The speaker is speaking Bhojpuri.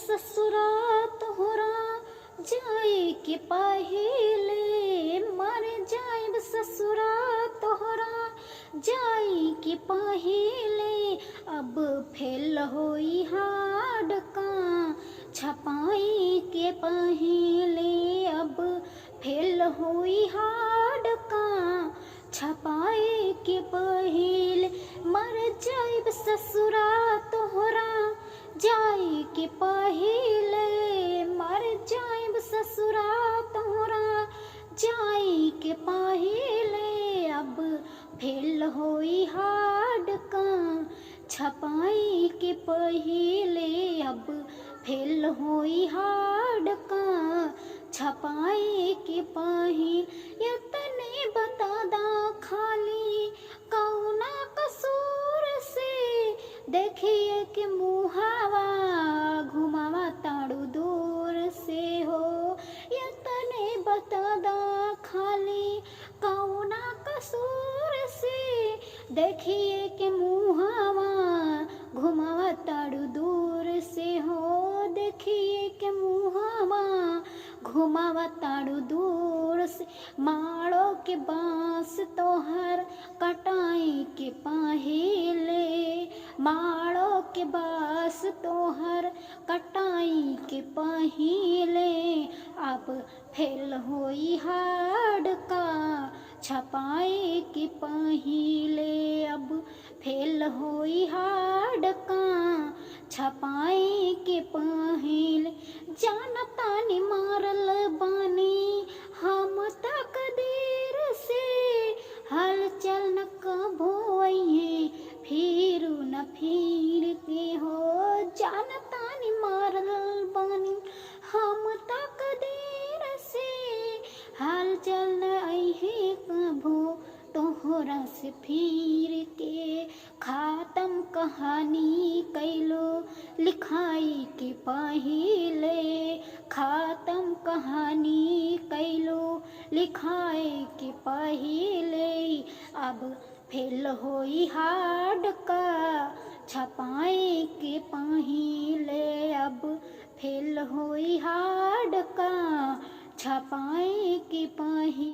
ससुरा तोहरा जाए के पहिले, मर जाइब ससुरा तोहरा जाए के पहिले। अब फेल होई हाडका छपाई के पहिले, अब फेल होई हाडका छपाई के पहिले। मर जाइब ससुरा तोहरा जाए के पहिले, मर जाइब ससुरा तोहरा जाए के पहिले। अब फेल होई हाडका छपाई के पहिले, अब फेल होई हाडका छपाई के पहिले। यतने बता दा खाली कौना कसूर से, देखिए कि मुहावा घुमावा ताड़ू दूर से हो। यतने बता दा खाली कौना कसूर से, देखिए कि मुहावा घुमावा ताड़ू दूर से हो। देखिए कि मुहावा घुमावा ताड़ू दूर से। माड़ो के बांस तोहर कटाई के पहिले, माड़ो के बांस तोहर कटाई के पहिले। अब फेल होई हाडका छपाई के पहिले, अब फेल होई हाडका छपाई के पहिले। जानतानी मारल बानी हम तक देर से, हलचल न कबो आइए फिर न फिर के हो। जानतानी मारल बानी हम तक देर से, हलचल न आइए कबो तोहरा से फिर के। खातम कहानी कैलो लिखाई के पहिले, खातम कहानी कैलो लिखाई के पहिले। अब फेल होई हाडका छपाई के पहिले, अब फेल होई हाडका छपाई के पहिले।